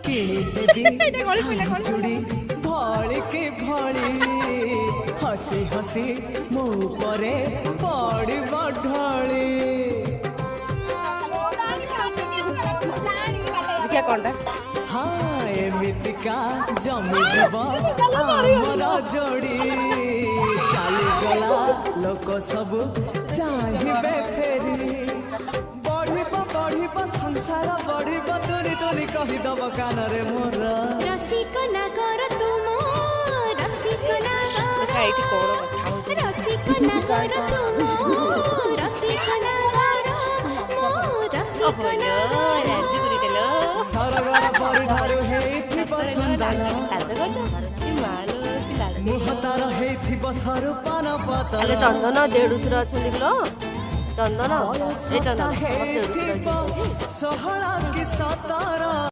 किणी देवी चूड़ी भली के भली हसी हसी मो परे पड़ब ढली क्या कौनटा हाँ एमितिका जमी जीव आमर जोड़ी चली गला लोक सब चाहिए फेरी बढ़ संसार बढ़ तुरी तुरी कहीदब कान रे मोर रसिक नागर तुम रसिक नागर एठी कोन कथा हो रसिक नागर तुम रसिक नागर रसिक नागर सरगर परिधार हेथिब सुंदर मुहतार हेथिब सरुपान पतर अरे चंदन देडुसुर अछंदी किलो चंदन ए चंदन हेथिब सहला कि सतार